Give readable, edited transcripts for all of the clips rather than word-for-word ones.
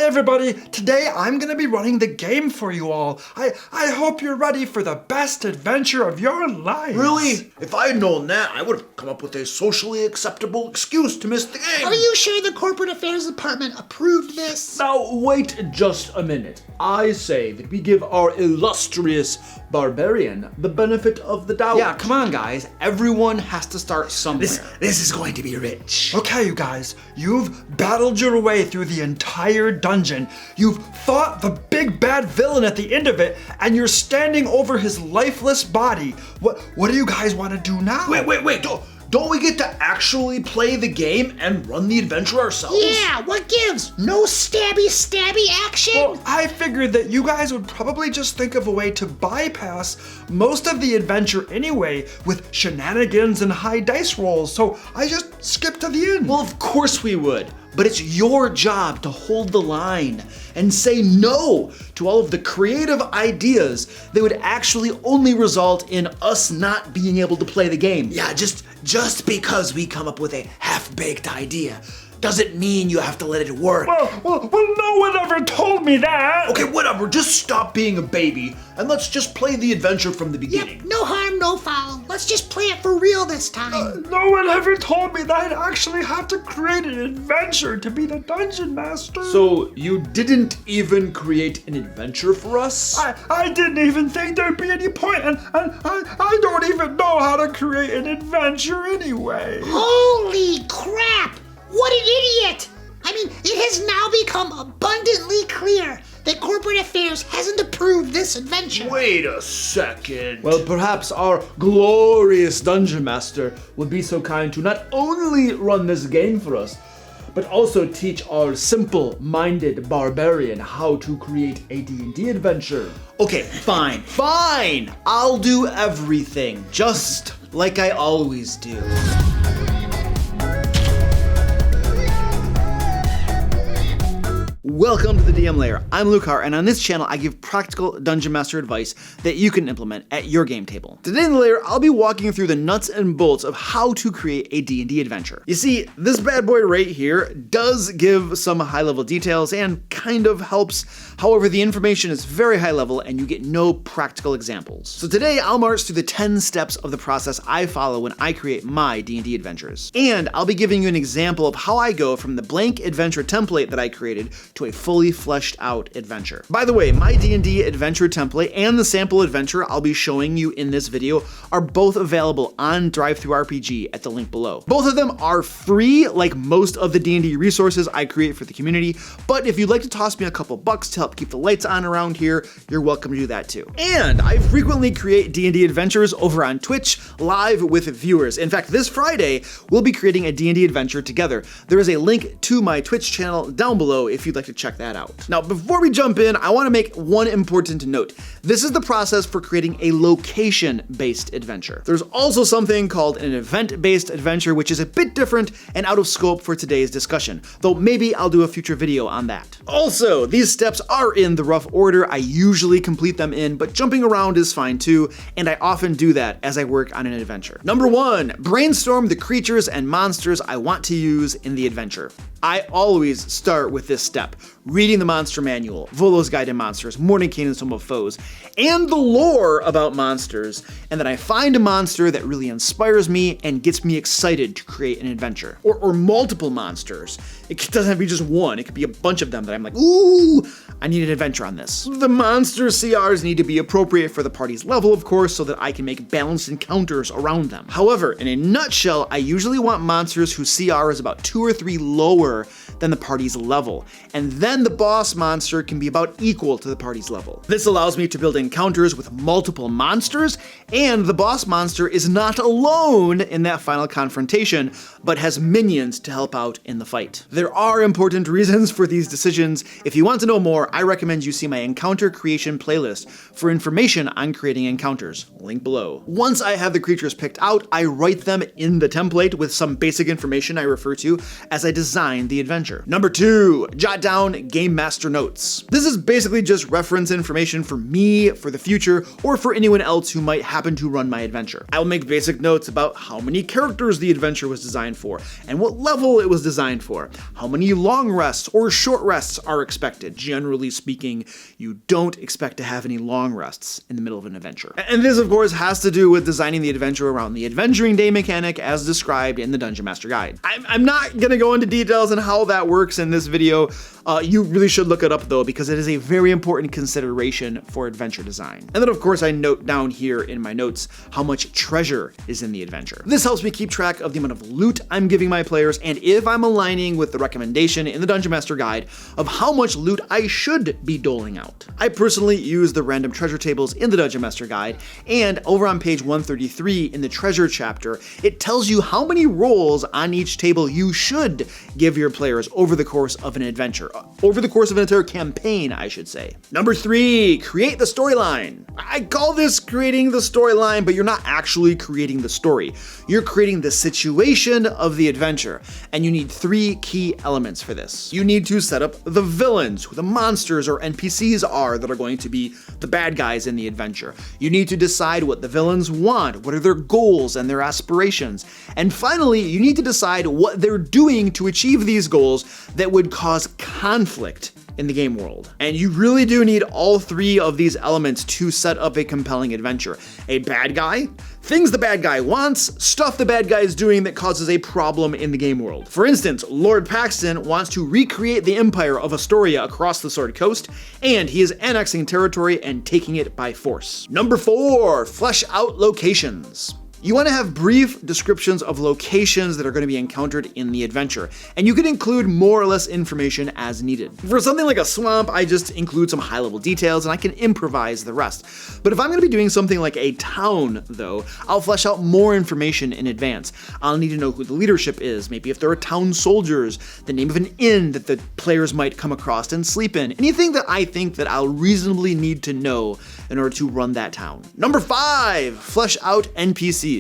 Hi everybody, today I'm gonna be running the game for you all. I hope you're ready for the best adventure of your lives. Really? If I had known that, I would have come up with a socially acceptable excuse to miss the game. Are you sure the Corporate Affairs Department approved this? Now, wait just a minute. I say that we give our illustrious barbarian the benefit of the doubt. Yeah, come on guys, everyone has to start somewhere. This is going to be rich. Okay, you guys, you've battled your way through the entire dungeon. You've fought the big bad villain at the end of it, and you're standing over his lifeless body. What do you guys want to do now? Wait, don't we get to actually play the game and run the adventure ourselves? Yeah, what gives? No stabby action? Well, I figured that you guys would probably just think of a way to bypass most of the adventure anyway with shenanigans and high dice rolls, so I just skipped to the end. Well, of course we would, but it's your job to hold the line and say no to all of the creative ideas that would actually only result in us not being able to play the game. Yeah, just because we come up with a half-baked idea doesn't mean you have to let it work. Well, no one ever told me that. Okay, whatever, just stop being a baby and let's just play the adventure from the beginning. Yep, no harm, no foul. Let's just play it for real this time. No one ever told me that I'd actually have to create an adventure to be the dungeon master. So you didn't even create an adventure for us? I didn't even think there'd be any point, and I don't even know how to create an adventure anyway. Holy crap! What an idiot! I mean, it has now become abundantly clear that Corporate Affairs hasn't approved this adventure. Wait a second. Well, perhaps our glorious dungeon master would be so kind to not only run this game for us, but also teach our simple-minded barbarian how to create a D&D adventure. Okay, fine. I'll do everything, just like I always do. Welcome to the DM Lair. I'm Lucar, and on this channel I give practical Dungeon Master advice that you can implement at your game table. Today in the Lair, I'll be walking you through the nuts and bolts of how to create a D&D adventure. You see, this bad boy right here does give some high-level details and kind of helps. However, the information is very high level and you get no practical examples. So today I'll march through the 10 steps of the process I follow when I create my D&D adventures. And I'll be giving you an example of how I go from the blank adventure template that I created to a fully fleshed out adventure. By the way, my D&D adventure template and the sample adventure I'll be showing you in this video are both available on DriveThruRPG at the link below. Both of them are free, like most of the D&D resources I create for the community, but if you'd like to toss me a couple bucks to help keep the lights on around here, you're welcome to do that too. And I frequently create D&D adventures over on Twitch, live with viewers. In fact, this Friday, we'll be creating a D&D adventure together. There is a link to my Twitch channel down below if you'd like to check that out. Now, before we jump in, I want to make one important note. This is the process for creating a location-based adventure. There's also something called an event-based adventure, which is a bit different and out of scope for today's discussion, though maybe I'll do a future video on that. Also, these steps are in the rough order I usually complete them in, but jumping around is fine too, and I often do that as I work on an adventure. Number 1, brainstorm the creatures and monsters I want to use in the adventure. I always start with this step, reading the monster manual, Volo's Guide to Monsters, Mordenkainen's Tome of Foes, and the lore about monsters, and then I find a monster that really inspires me and gets me excited to create an adventure. Or multiple monsters. It doesn't have to be just one, it could be a bunch of them that I'm like, ooh, I need an adventure on this. The monster CRs need to be appropriate for the party's level, of course, so that I can make balanced encounters around them. However, in a nutshell, I usually want monsters whose CR is about 2 or 3 lower than the party's level, and then the boss monster can be about equal to the party's level. This allows me to build encounters with multiple monsters, and the boss monster is not alone in that final confrontation, but has minions to help out in the fight. There are important reasons for these decisions. If you want to know more, I recommend you see my encounter creation playlist for information on creating encounters, link below. Once I have the creatures picked out, I write them in the template with some basic information I refer to as I design the adventure. Number 2, jot down Game Master Notes. This is basically just reference information for me, for the future, or for anyone else who might happen to run my adventure. I will make basic notes about how many characters the adventure was designed for, and what level it was designed for, how many long rests or short rests are expected. Generally speaking, you don't expect to have any long rests in the middle of an adventure. And this, of course, has to do with designing the adventure around the adventuring day mechanic as described in the Dungeon Master Guide. I'm not gonna go into details on how that works in this video. You really should look it up though, because it is a very important consideration for adventure design. And then of course I note down here in my notes how much treasure is in the adventure. This helps me keep track of the amount of loot I'm giving my players, and if I'm aligning with the recommendation in the Dungeon Master Guide of how much loot I should be doling out. I personally use the random treasure tables in the Dungeon Master Guide, and over on page 133 in the treasure chapter, it tells you how many rolls on each table you should give your players over the course of an adventure. Over the course of an entire campaign, I should say. Number 3, create the storyline. I call this creating the storyline, but you're not actually creating the story. You're creating the situation of the adventure, and you need 3 key elements for this. You need to set up the villains, who the monsters or NPCs are that are going to be the bad guys in the adventure. You need to decide what the villains want, what are their goals and their aspirations. And finally, you need to decide what they're doing to achieve these goals that would cause conflict in the game world. And you really do need all 3 of these elements to set up a compelling adventure. A bad guy, things the bad guy wants, stuff the bad guy is doing that causes a problem in the game world. For instance, Lord Paxton wants to recreate the empire of Astoria across the Sword Coast, and he is annexing territory and taking it by force. Number 4, flesh out locations. You want to have brief descriptions of locations that are going to be encountered in the adventure, and you can include more or less information as needed. For something like a swamp, I just include some high-level details and I can improvise the rest. But if I'm going to be doing something like a town, though, I'll flesh out more information in advance. I'll need to know who the leadership is, maybe if there are town soldiers, the name of an inn that the players might come across and sleep in, anything that I think that I'll reasonably need to know in order to run that town. Number 5, flesh out NPCs.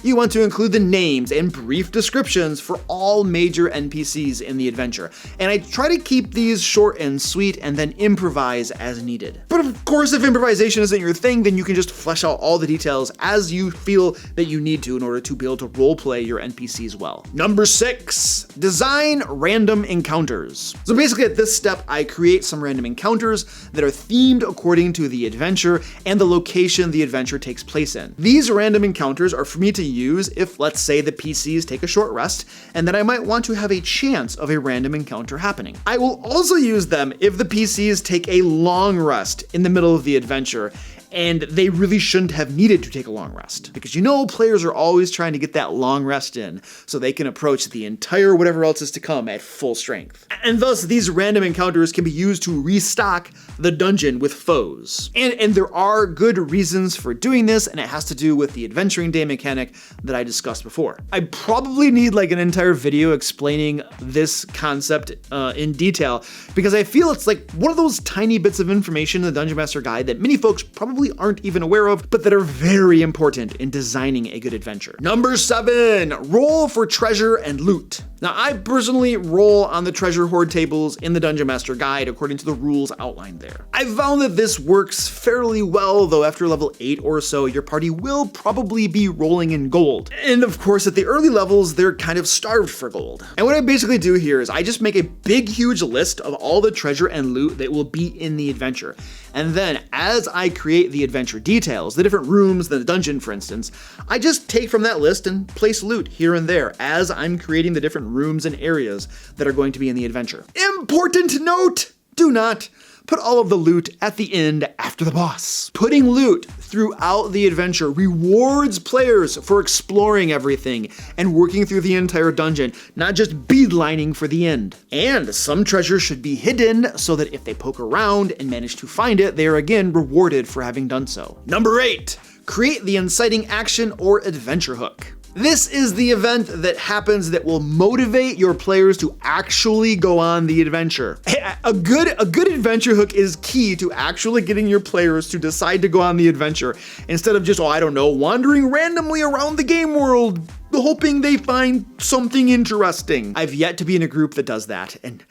You want to include the names and brief descriptions for all major NPCs in the adventure, and I try to keep these short and sweet and then improvise as needed. But of course, if improvisation isn't your thing, then you can just flesh out all the details as you feel that you need to in order to be able to roleplay your NPCs well. Number 6, design random encounters. So basically at this step, I create some random encounters that are themed according to the adventure and the location the adventure takes place in. These random encounters are for me to use if, let's say, the PCs take a short rest, and then I might want to have a chance of a random encounter happening. I will also use them if the PCs take a long rest in the middle of the adventure, and they really shouldn't have needed to take a long rest. Because you know players are always trying to get that long rest in so they can approach the entire whatever else is to come at full strength. And thus, these random encounters can be used to restock the dungeon with foes. And there are good reasons for doing this, and it has to do with the adventuring day mechanic that I discussed before. I probably need like an entire video explaining this concept in detail, because I feel it's like one of those tiny bits of information in the Dungeon Master Guide that many folks probably aren't even aware of, but that are very important in designing a good adventure. Number 7, roll for treasure and loot. Now, I personally roll on the treasure hoard tables in the Dungeon Master Guide according to the rules outlined there. I found that this works fairly well, though after level 8 or so, your party will probably be rolling in gold. And of course, at the early levels, they're kind of starved for gold. And what I basically do here is I just make a big, huge list of all the treasure and loot that will be in the adventure. And then, as I create the adventure details, the different rooms, the dungeon for instance, I just take from that list and place loot here and there as I'm creating the different rooms and areas that are going to be in the adventure. Important note! Do not put all of the loot at the end after the boss. Putting loot throughout the adventure rewards players for exploring everything and working through the entire dungeon, not just beelining for the end. And some treasure should be hidden so that if they poke around and manage to find it, they are again rewarded for having done so. Number 8, create the inciting action or adventure hook. This is the event that happens that will motivate your players to actually go on the adventure. A good adventure hook is key to actually getting your players to decide to go on the adventure instead of just, wandering randomly around the game world, hoping they find something interesting. I've yet to be in a group that does that, and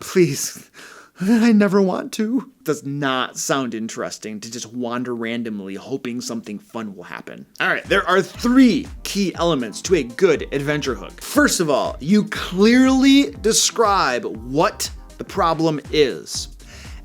Please. I never want to. Does not sound interesting to just wander randomly hoping something fun will happen. All right, there are 3 key elements to a good adventure hook. First of all, you clearly describe what the problem is.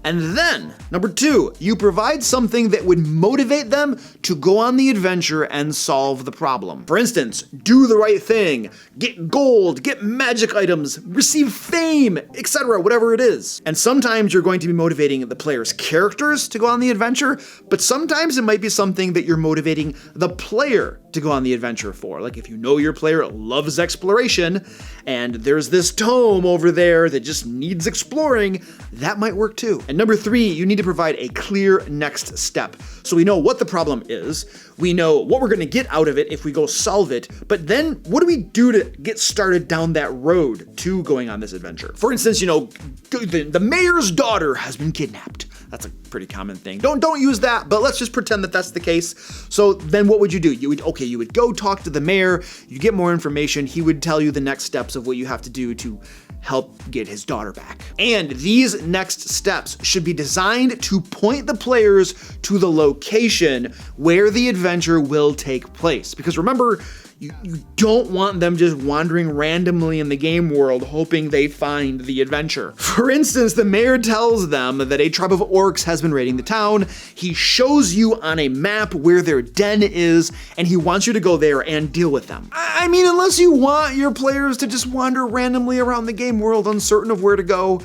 And then, number 2, you provide something that would motivate them to go on the adventure and solve the problem. For instance, do the right thing, get gold, get magic items, receive fame, etc., whatever it is. And sometimes you're going to be motivating the player's characters to go on the adventure, but sometimes it might be something that you're motivating the player to go on the adventure for. Like if you know your player loves exploration and there's this tome over there that just needs exploring, that might work too. And number 3, you need to provide a clear next step. So we know what the problem is, we know what we're gonna get out of it if we go solve it, but then what do we do to get started down that road to going on this adventure? For instance, the mayor's daughter has been kidnapped. That's a pretty common thing. Don't use that, but let's just pretend that that's the case. So then what would you do? You would go talk to the mayor, you get more information, he would tell you the next steps of what you have to do to help get his daughter back. And these next steps should be designed to point the players to the location where the adventure will take place. Because remember, you don't want them just wandering randomly in the game world hoping they find the adventure. For instance, the mayor tells them that a tribe of orcs has been raiding the town. He shows you on a map where their den is, and he wants you to go there and deal with them. I mean, unless you want your players to just wander randomly around the game world uncertain of where to go.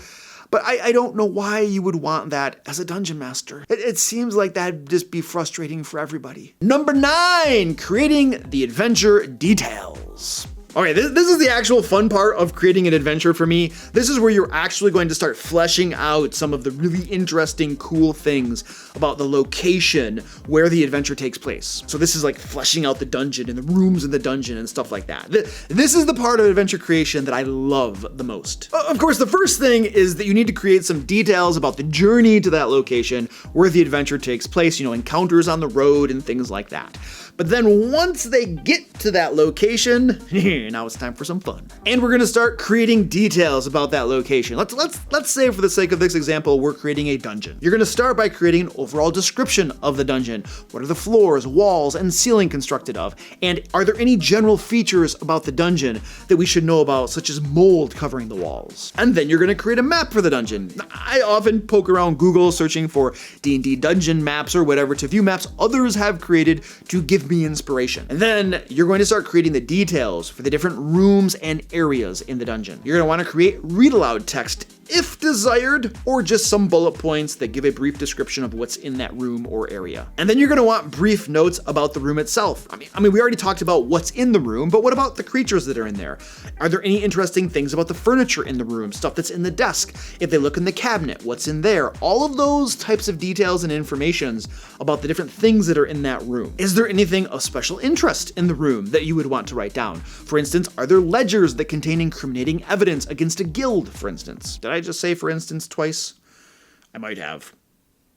But I don't know why you would want that as a dungeon master. It seems like that'd just be frustrating for everybody. Number 9, creating the adventure details. Okay, this is the actual fun part of creating an adventure for me. This is where you're actually going to start fleshing out some of the really interesting, cool things about the location where the adventure takes place. So this is like fleshing out the dungeon and the rooms in the dungeon and stuff like that. This is the part of adventure creation that I love the most. Of course, the first thing is that you need to create some details about the journey to that location where the adventure takes place, encounters on the road and things like that. But then once they get to that location, now it's time for some fun. And we're gonna start creating details about that location. Let's say for the sake of this example, we're creating a dungeon. You're gonna start by creating an overall description of the dungeon. What are the floors, walls, and ceiling constructed of? And are there any general features about the dungeon that we should know about, such as mold covering the walls? And then you're gonna create a map for the dungeon. I often poke around Google searching for D&D dungeon maps or whatever to view maps others have created to give me inspiration. And then you're going to start creating the details for the different rooms and areas in the dungeon. You're going to want to create read aloud text if desired, or just some bullet points that give a brief description of what's in that room or area. And then you're going to want brief notes about the room itself. I mean, we already talked about what's in the room, but what about the creatures that are in there? Are there any interesting things about the furniture in the room, stuff that's in the desk? If they look in the cabinet, what's in there? All of those types of details and informations about the different things that are in that room. Is there anything of special interest in the room that you would want to write down? For instance, are there ledgers that contain incriminating evidence against a guild, for instance? Did I just say for instance twice? I might have.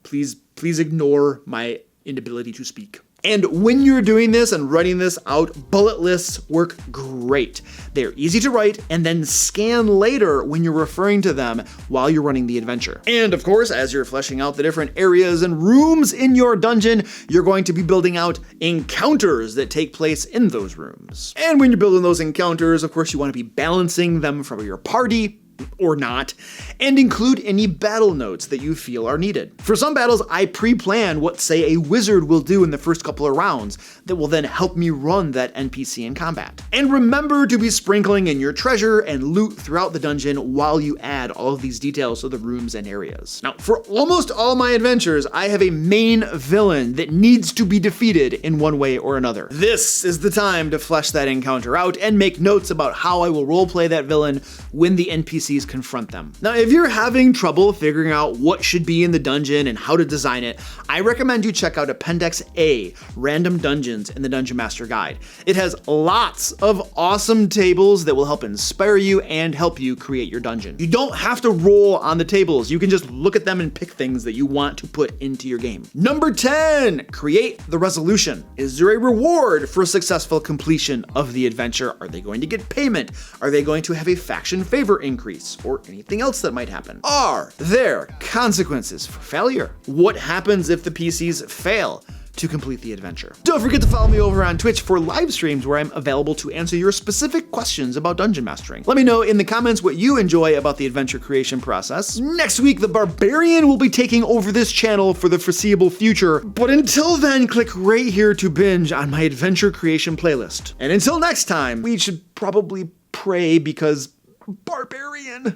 Please ignore my inability to speak. And when you're doing this and writing this out, bullet lists work great. They're easy to write and then scan later when you're referring to them while you're running the adventure. And of course, as you're fleshing out the different areas and rooms in your dungeon, you're going to be building out encounters that take place in those rooms. And when you're building those encounters, of course, you want to be balancing them for your party, or not, and include any battle notes that you feel are needed. For some battles, I pre-plan what, say, a wizard will do in the first couple of rounds that will then help me run that NPC in combat. And remember to be sprinkling in your treasure and loot throughout the dungeon while you add all of these details to the rooms and areas. Now, for almost all my adventures, I have a main villain that needs to be defeated in one way or another. This is the time to flesh that encounter out and make notes about how I will roleplay that villain when the NPCs confront them. Now, if you're having trouble figuring out what should be in the dungeon and how to design it, I recommend you check out Appendix A, Random Dungeons in the Dungeon Master Guide. It has lots of awesome tables that will help inspire you and help you create your dungeon. You don't have to roll on the tables. You can just look at them and pick things that you want to put into your game. Number 10, create the resolution. Is there a reward for successful completion of the adventure? Are they going to get payment? Are they going to have a faction favor increase? increase, or anything else that might happen? Are there consequences for failure? What happens if the PCs fail to complete the adventure? Don't forget to follow me over on Twitch for live streams where I'm available to answer your specific questions about dungeon mastering. Let me know in the comments what you enjoy about the adventure creation process. Next week, the Barbarian will be taking over this channel for the foreseeable future, but until then, click right here to binge on my adventure creation playlist. And until next time, we should probably pray because Barbarian.